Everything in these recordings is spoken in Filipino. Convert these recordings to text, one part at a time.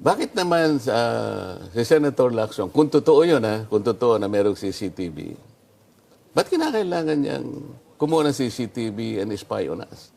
Bakit naman si Senator Lacson, kung totoo yun kung totoo na merong CCTV, ba't kinakailangan niyang kumuha ng CCTV and spy on us?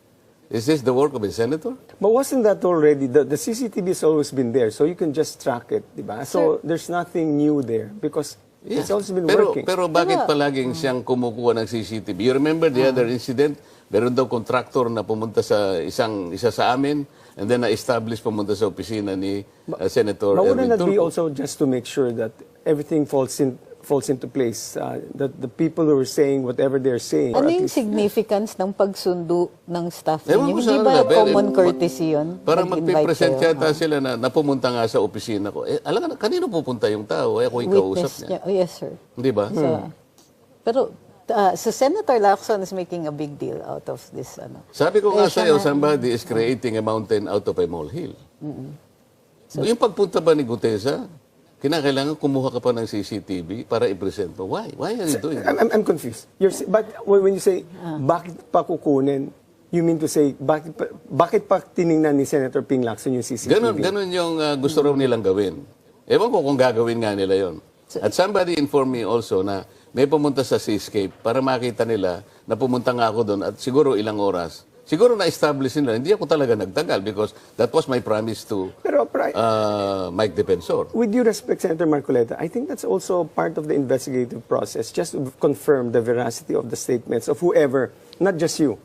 Is this the work of a senator? But wasn't that already, the CCTV has always been there, so you can just track it, di ba? So there's nothing new there because it's always been working. Pero bakit palaging siyang kumukuha ng CCTV? You remember the other incident? Meron daw contractor na pumunta sa isa sa amin and then na-establish pumunta sa opisina ni Senator But wouldn't that Tulfo. be also just to make sure that everything falls into place, that the people who are saying whatever they're saying. Ano yung significance ng pagsundo ng staff Ewan ninyo? ko Hindi sana ba na, common courtesy yun? Parang Nag-invite magpipresent kayo? yata sila na pumunta nga sa opisina ko. Alam nga, kanino pupunta yung tao? Ako yung kausap Witness niya. niya. Oh, yes, sir. Di ba? Pero so Senator Lacson is making a big deal out of this. Sabi ko nga siya sa'yo, na- somebody is creating a mountain out of a molehill. Yung pagpunta ba ni Gutesa, kinakailangan kumuha ka pa ng CCTV para i-present mo. Why? Why are you doing that? I'm confused. But when you say, bakit pa kukunin, you mean to say, bakit pa tiningnan ni Senator Ping Lacson yung CCTV? Ganon yung gusto raw nilang gawin. Ewan ko kung gagawin nga nila yon. At somebody informed me also na may pumunta sa Seascape para makita nila na pumunta nga ako doon at siguro ilang oras. Siguro na-establish nila. Hindi ako talaga nagtagal because that was my promise to Mike Defensor. With due respect, Senator Marcoleta, I think that's also part of the investigative process, just to confirm the veracity of the statements of whoever, not just you.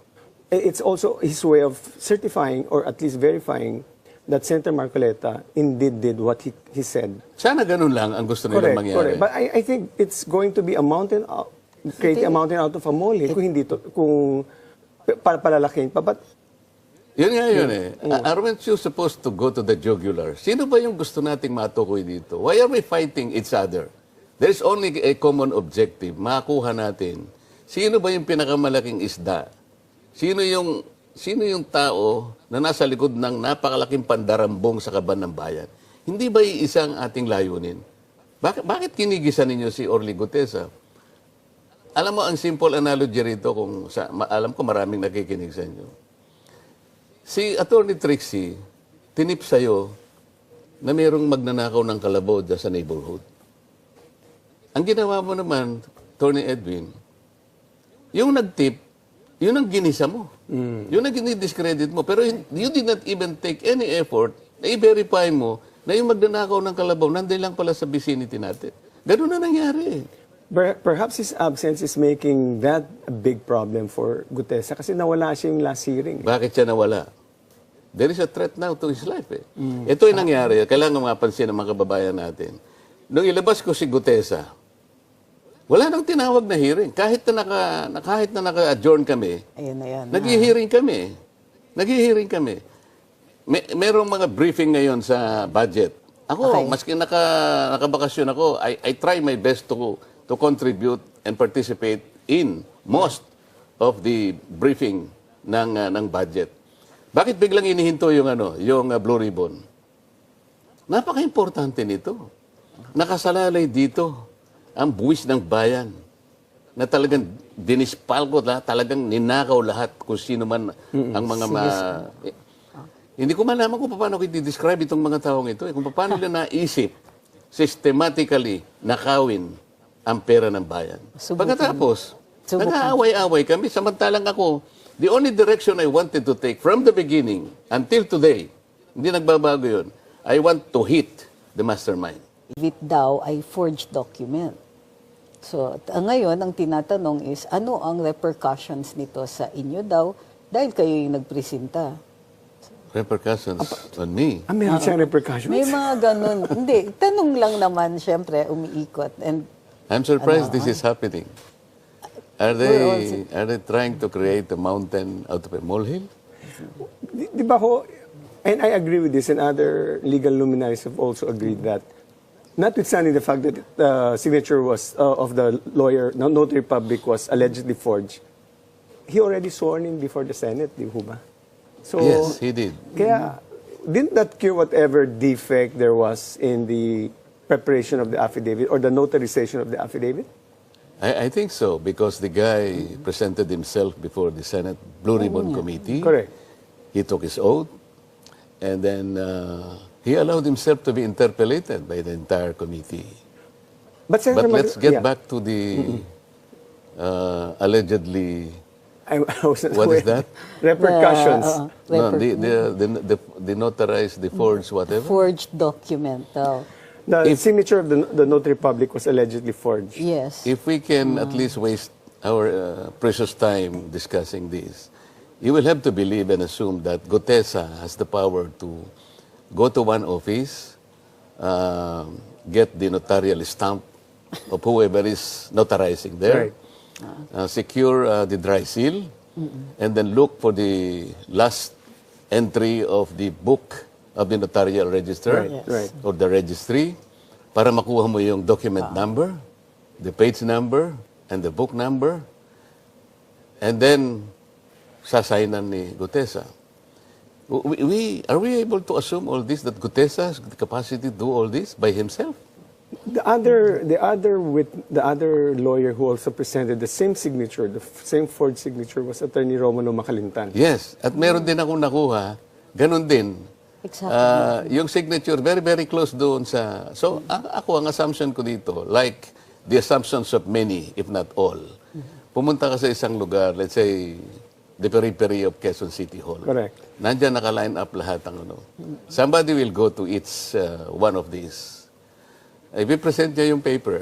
It's also his way of certifying or at least verifying that Senator Marcoleta indeed did what he said. Sana ganun lang ang gusto nilang mangyari. Correct. But I think it's going to be a mountain, creating a mountain out of a molehill kung hindi to, kung palalaking pa. But yun nga yun Aren't you supposed to go to the jugular? Sino ba yung gusto nating matukoy dito? Why are we fighting each other? There's only a common objective. Makakuha natin. Sino ba yung pinakamalaking isda? Sino yung tao na nasa likod ng napakalaking pandarambong sa kaban ng bayan? Hindi ba iisang ating layunin? Bakit kinigisan ninyo si Orly Gutesa? Alam mo, ang simple analogy rito, alam ko maraming nakikinig sa inyo. Si Attorney Trixie, tinip sa'yo na mayroong magnanakaw ng kalabaw dyan sa neighborhood. Ang ginawa mo naman, Attorney Edwin, yung nagtip, yun ang ginisa mo. Yun ang dinidiscredit mo. Pero you did not even take any effort na i-verify mo na yung magnanakaw ng kalabaw nandun lang pala sa vicinity natin. Ganun na nangyari. perhaps his absence is making that a big problem for Gutesa kasi nawala siya yung last hearing. Bakit siya nawala? There is a threat now to his life. Ito yung nangyari. Kailangan mapansin ng mga kababayan natin. Nung ilabas ko si Gutesa, wala nang tinawag na hearing. Kahit na naka-adjourn kami, nag-hearing kami. Nag-hearing kami. Merong mga briefing ngayon sa budget. Ako, maski nakabakasyon ako, I try my best to contribute and participate in most of the briefing ng budget. Bakit biglang inihinto yung Blue Ribbon? Napaka-importante nito. Nakasalalay dito ang buwis ng bayan na talagang dinispalko, talagang ninakaw lahat kung sino man ang mga hindi ko malaman kung paano ko i-describe itong mga taong ito. Kung paano nila naisip systematically nakawin ang pera ng bayan. Pagkatapos, nag-aaway-aaway kami. Samantalang ako, the only direction I wanted to take from the beginning until today, hindi nagbabago yun, I want to hit the mastermind. It daw ay forged document. So, ngayon, ang tinatanong is, ano ang repercussions nito sa inyo daw dahil kayo yung nagpresenta? Repercussions on me. Meron siyang repercussions? May mga ganun. Hindi, tanong lang naman, syempre, umiikot. And I'm surprised this is happening. Are they trying to create a mountain out of a molehill? Di ba ho, and I agree with this, and other legal luminaries have also agreed that, notwithstanding the fact that the signature was of the lawyer, notary public was allegedly forged, he already sworn in before the Senate, di ba? So, yes, he did. Kaya, didn't that cure whatever defect there was in the preparation of the affidavit or the notarization of the affidavit? I think so, because the guy presented himself before the Senate Blue Ribbon Committee. Correct. He took his oath, and then he allowed himself to be interpellated by the entire committee. But, Senator But let's get yeah. back to the allegedly, I wasn't what is aware. that? Repercussions. No, the notarized, the forged, whatever. Forged document daw. The signature of the notary public was allegedly forged. Yes. If we can at least waste our precious time discussing this, you will have to believe and assume that Gutesa has the power to go to one office, get the notarial stamp of whoever is notarizing there, secure the dry seal, and then look for the last entry of the book of the notarial register or the registry para makuha mo yung document number, the page number, and the book number, and then sasaynan ni Gutesa. Are we able to assume all this, that Gutesa has the capacity to do all this by himself? The other lawyer who also presented the same signature, the same forged signature, was Attorney Romano Macalintan. Yes, at meron din akong nakuha, ganun din. Exactly. Yung signature, very, very close doon sa... So, ako, ang assumption ko dito, like the assumptions of many, if not all, pumunta ka sa isang lugar, let's say, the periphery of Quezon City Hall. Correct. Nandiyan naka-line up lahat ang ano. Somebody will go to each one of these. I-present niya yung paper.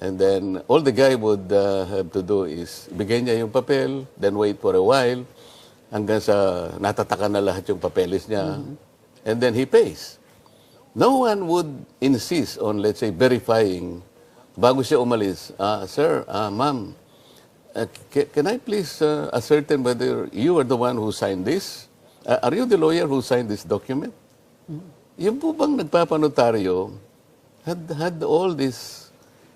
And then, all the guy would have to do is, bigay niya yung papel, then wait for a while, hanggang sa natatakan na lahat yung papeles niya. And then he pays. No one would insist on, let's say, verifying bago siya umalis. Sir, ma'am, can I please ascertain whether you are the one who signed this? Are you the lawyer who signed this document? Yung po bang nagpapanotaryo had all these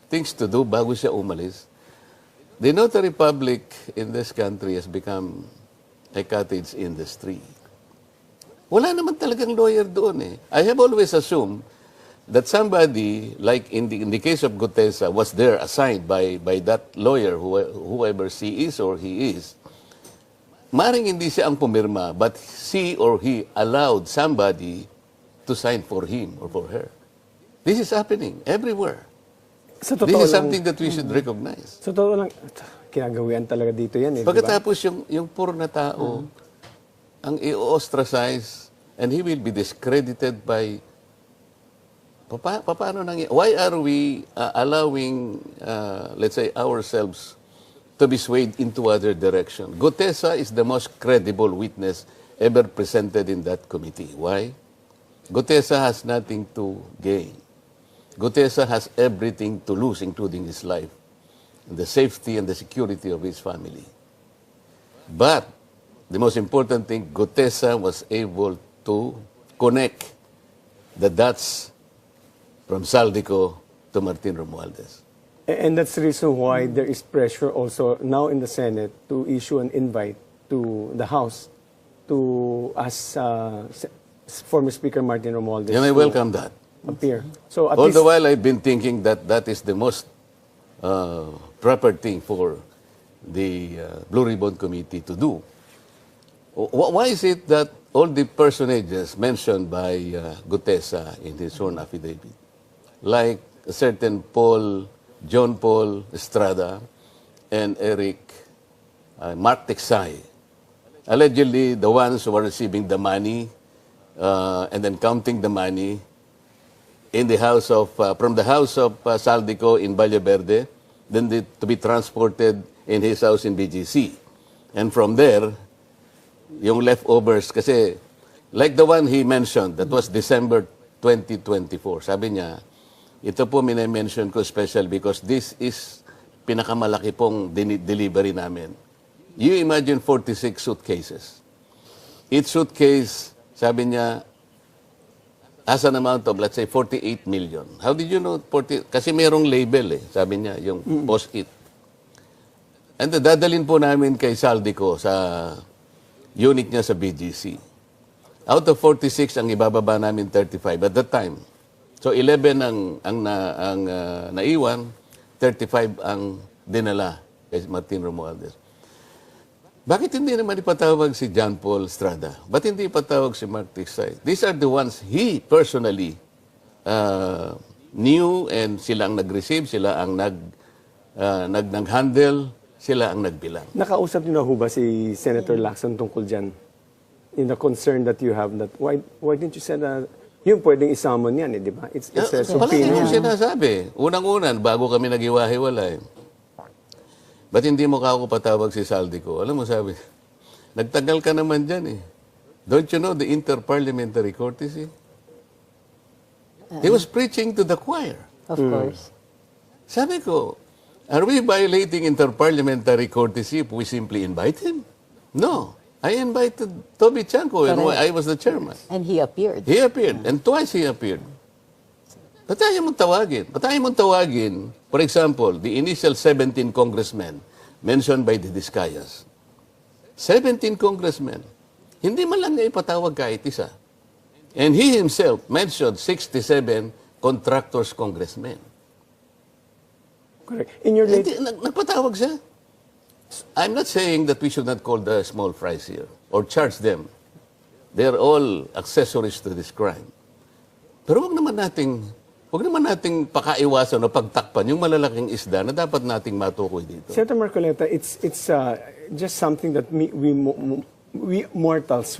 things to do bago siya umalis? The notary public in this country has become a cottage industry. Wala naman talagang lawyer doon eh. I have always assumed that somebody, like in the case of Gutesa, was there assigned by that lawyer, whoever she is or he is. Maring hindi siya ang pumirma, but she or he allowed somebody to sign for him or for her. This is happening everywhere. Sa This totoo is lang, something that we should recognize. sa totoo lang, kinagawian talaga dito yan eh. Pagkatapos yung puro na tao, ang i-ostracize, and he will be discredited by... Paano why are we allowing, let's say, ourselves to be swayed into other direction? Gutesa is the most credible witness ever presented in that committee. Why? Gutesa has nothing to gain. Gutesa has everything to lose, including his life, and the safety and the security of his family. But the most important thing, Gutesa was able to connect the dots from Saldico to Martin Romualdez. And that's the reason why there is pressure also now in the Senate to issue an invite to the House to ask former Speaker Martin Romualdez And I to welcome that. appear. So at All least, the while, I've been thinking that that is the most proper thing for the Blue Ribbon Committee to do. Why is it that all the personages mentioned by Gutesa in his sworn affidavit, like a certain John Paul Estrada and Mark Texay, allegedly the ones who were receiving the money and then counting the money in the house of from the house of Saldico in Valle Verde, then to be transported in his house in BGC, and from there, yung leftovers kasi like the one he mentioned that was December 2024. Sabi niya, ito po mine-mention ko special because this is pinakamalaki pong delivery namin. You imagine 46 suitcases. Each suitcase, sabi niya, has an amount of, let's say, 48 million. How did you know 40? Kasi merong label eh, sabi niya, yung post-it. And dadalhin po namin kay Saldico sa unit niya sa BGC. Out of 46, ang ibababa namin 35 at that time. So 11 ang naiwan, 35 ang dinala kay Martin Romualdez. Bakit hindi naman ipatawag si John Paul Estrada? Ba't hindi ipatawag si Mark Tiksay? These are the ones he personally knew, and sila ang nag-receive, sila ang nag-handle, sila ang nagbilang. Nakausap niyo na ho ba si Senator Lacson tungkol dyan? In the concern that you have, that why didn't you send a... Yung pwedeng isamon yan, di ba? It's a Palagi subpoena. yung sinasabi. Unang-unan, bago kami nag-iwahiwalay, ba't hindi mo ako patawag si Saldi ko? Alam mo, sabi, nagtagal ka naman dyan eh. Don't you know the interparliamentary courtesy? He was preaching to the choir. Of course. Sabi ko, are we violating interparliamentary courtesy if we simply invite him? No. I invited Toby Chanko and I was the chairman. And he appeared. He appeared. And twice he appeared. Ba't tayo mong tawagin? Ba't tayo mong tawagin, for example, the initial 17 congressmen mentioned by the Discayas. 17 congressmen. Hindi man lang niya ipatawag kahit isa. And he himself mentioned 67 contractors congressmen. Correct. In your late... Nagpatawag siya. I'm not saying that we should not call the small fries here or charge them. They're all accessories to this crime. Pero wag naman nating pakaiwasan o pagtakpan yung malalaking isda na dapat nating matukoy dito. Senator Marcoleta, it's just something that we mortals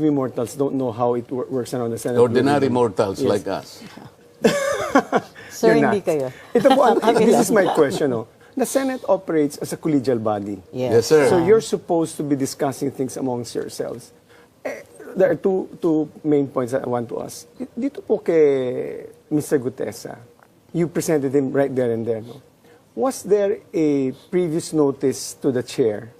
don't know how it works around the Senate. Ordinary mortals like us. Sir, You're hindi not. kayo. Ito po, this is my question. No? The Senate operates as a collegial body. Yes, sir. So you're supposed to be discussing things amongst yourselves. There are two main points that I want to ask. Dito po kay Mr. Gutesa, you presented him right there and there. No? Was there a previous notice to the chair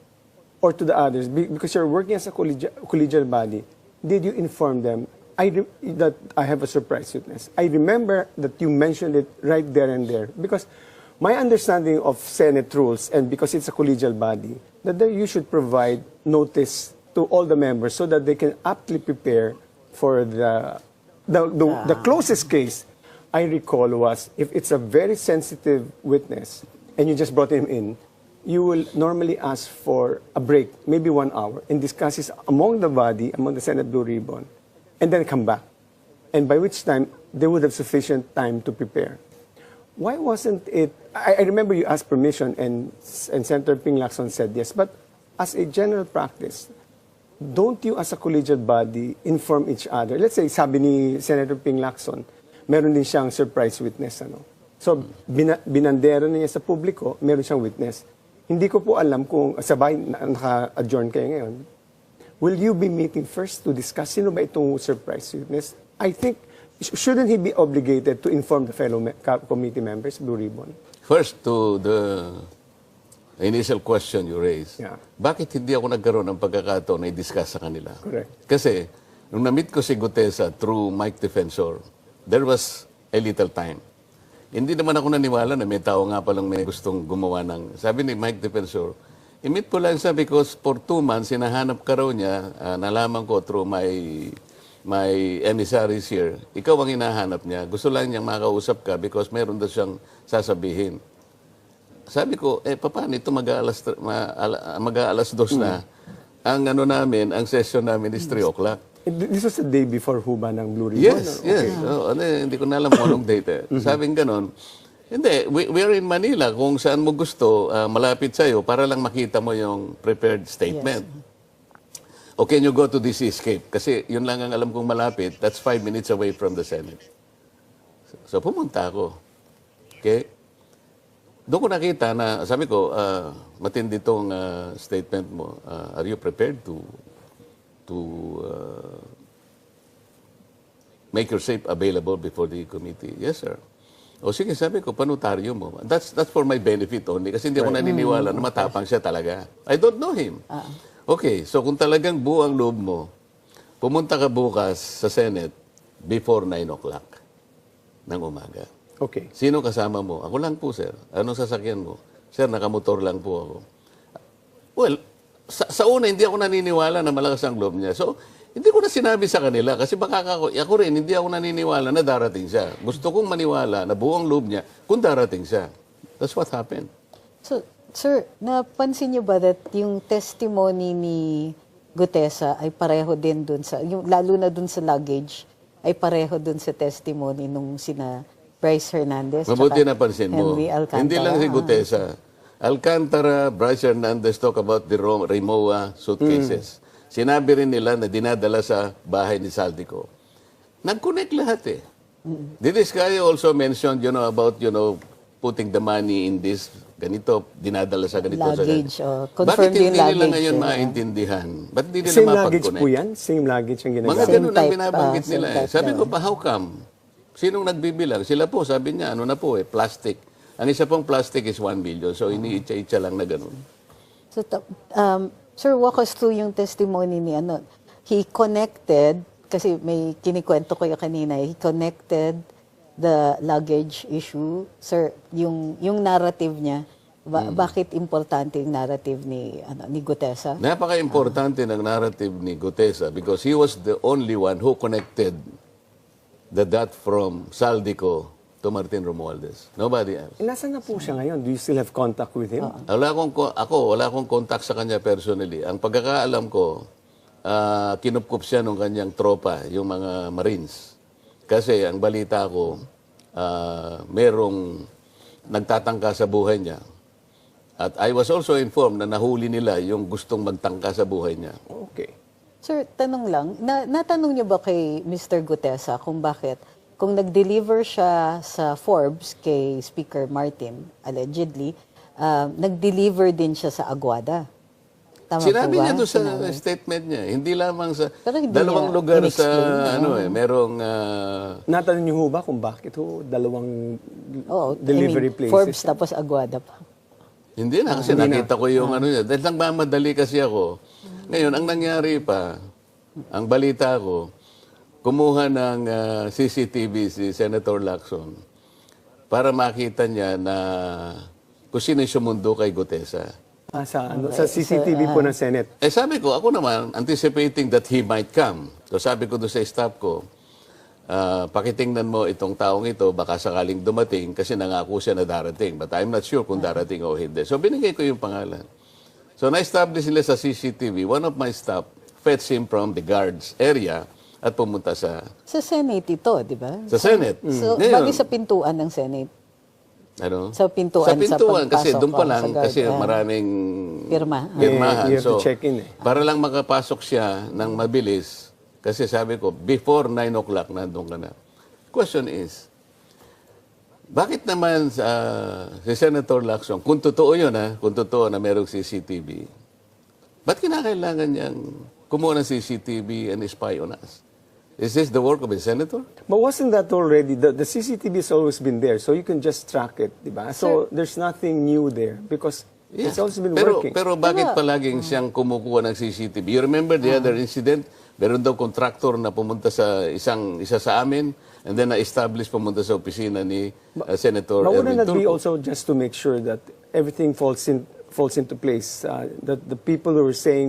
or to the others? Because you're working as a collegial body, did you inform them that I have a surprise witness? I remember that you mentioned it right there and there. Because my understanding of Senate rules, and because it's a collegial body, that you should provide notice to all the members so that they can aptly prepare for the closest case I recall was, if it's a very sensitive witness and you just brought him in, you will normally ask for a break, maybe 1 hour, and discuss it among the body, among the Senate Blue Ribbon, and then come back. And by which time, they would have sufficient time to prepare. Why wasn't it... I remember you asked permission, and Senator Ping Lacson said yes, but as a general practice, don't you as a collegial body inform each other? Let's say, sabi ni Senator Ping Lacson, meron din siyang surprise witness. So, binandera niya sa publiko, meron siyang witness. Hindi ko po alam kung sabay naka-adjourn kayo ngayon. Will you be meeting first to discuss sino ba itong surprise witness? I think, shouldn't he be obligated to inform the fellow committee members, Blue Ribbon? First, to the initial question you raised, Yeah. bakit hindi ako nagkaroon ng pagkakataon na i-discuss sa kanila? Correct. Kasi, nung na-meet ko si Gutesa through Mike Defensor, there was a little time. Hindi naman ako naniwala na may tao nga palang may gustong gumawa ng... Sabi ni Mike Defensor, i-meet po lang siya because for 2 months, hinahanap ka raw niya, nalaman ko through my emissaries here, ikaw ang hinahanap niya. Gusto lang niyang makausap ka because meron daw siyang sasabihin. Sabi ko, paano ito mag-aalas 2 na? Ang ang session namin is 3 o'clock. This was the day before Huba ng Blue Ribbon? Yes, or? yes. Okay. Hindi ko na alam kung anong date. Sabing ganon, hindi, we are in Manila. Kung saan mo gusto, malapit sa'yo para lang makita mo yung prepared statement. Yes. O can you go to this escape? Kasi yun lang ang alam kong malapit. That's 5 minutes away from the Senate. So pumunta ako. Okay? Doon ko nakita na, sabi ko, matindi tong statement mo. Are you prepared to make yourself available before the committee? Yes, sir. O sige, sabi ko, panotaryo mo. That's for my benefit only kasi hindi ako naniniwala na matapang siya talaga. I don't know him. Okay, so kung talagang buo ang loob mo, pumunta ka bukas sa Senate before 9 o'clock ng umaga. Okay. Sino kasama mo? Ako lang po, sir. Anong sasakyan mo? Sir, nakamotor lang po ako. Well, sa una, hindi ako naniniwala na malakas ang loob niya. So, hindi ko na sinabi sa kanila kasi baka ako rin, hindi ako naniniwala na darating siya. Gusto kong maniwala na buong loob niya kung darating siya. That's what happened. So, Sir, napansin niyo ba that yung testimony ni Gutesa ay pareho din dun sa, yung, lalo na dun sa luggage, ay pareho dun sa testimony nung sina Bryce Hernandez Mabuti tsaka napansin mo. Henry Alcantara. Hindi lang si Gutesa. Alcantara, Bryce Hernandez talk about the Rimowa suitcases. Sinabi rin nila na dinadala sa bahay ni Saldico. Nag-connect lahat eh. Did this guy also mentioned, about, putting the money in this, ganito, dinadala sa ganito. Luggage, Bakit confirmed yung hindi nila luggage, ngayon eh. maintindihan? Ba't hindi nila Same luggage mapag-connect? po yan? Same luggage ang Mga ginagamit? ganun ang type, binabanggit same nila eh. type Sabi daw. ko pa, how come? Sinong nagbibilang? Sila po, sabi niya, plastic. Ang isa pong plastic is 1 million. So, iniitsa-itsa lang na ganun. So, Sir, walk us through yung testimony ni he connected, kasi may kinikwento ko yung kanina, he connected the luggage issue. Sir, yung narrative niya, bakit importante yung narrative ni Gutesa? Napaka-importante ng narrative ni Gutesa because he was the only one who connected the dot from Saldico to Martin Romualdez. Nobody else. Nasaan na po siya ngayon? Do you still have contact with him? Wala akong contact sa kanya personally. Ang pagkakaalam ko, kinupkup siya ng kanyang tropa, yung mga Marines. Kasi ang balita ko, merong nagtatangka sa buhay niya. At I was also informed na nahuli nila yung gustong magtangka sa buhay niya. Okay. Sir, tanong lang, natanong niyo ba kay Mr. Gutesa kung bakit, kung nag-deliver siya sa Forbes kay Speaker Martin, allegedly, nag-deliver din siya sa Aguada? Tama Sinabi po ba? niya doon sa Sinabi. statement niya, hindi lamang sa Pero hindi dalawang niya lugar sa in-explain. merong Natanong niyo ho ba kung bakit dalawang Oo, delivery places? Forbes tapos Aguada pa. hindi na kasi nakita ko yung niya. Dahil nagmamadali kasi ako. Ngayon, ang nangyari pa, ang balita ko, kumuha ng CCTV si Senator Lacson para makita niya na kung sino yung sumundo kay Gutesa. Sa CCTV po ng Senate. Sabi ko, ako naman, anticipating that he might come. So sabi ko doon sa staff ko, pakitingnan mo itong taong ito, baka sakaling dumating kasi nangako siya na darating. But I'm not sure kung darating o hindi. So binigay ko yung pangalan. So na-establish nila sa CCTV, one of my staff fetched him from the guards area at pumunta sa Senate ito, di ba? Sa Senate. So, Ngayon, bali sa pintuan ng Senate. ano? Sa pintuan, Sa pintuan, sa kasi pagpasok, doon pa sa lang, guard, kasi maraming pirmahan. pirmahan. You have to So, check in eh. para lang makapasok siya ng mabilis, kasi sabi ko, before 9 o'clock, nandun ka na. Question is, bakit naman si Senator Lacson, kung totoo yun kung totoo na merong CCTV, ba't kinakailangan niyang kumuha ng CCTV and spy on us? Is this the work of a senator? But wasn't that already, the CCTV has always been there, so you can just track it, di ba? So there's nothing new there because it's always been working. Pero bakit palaging siyang kumukuha ng CCTV? You remember the other incident? Meron daw contractor na pumunta sa isa sa amin and then na-establish pumunta sa opisina ni Senator But wouldn't Erwin that be Tulfo. also just to make sure that everything falls into place? That the people who are saying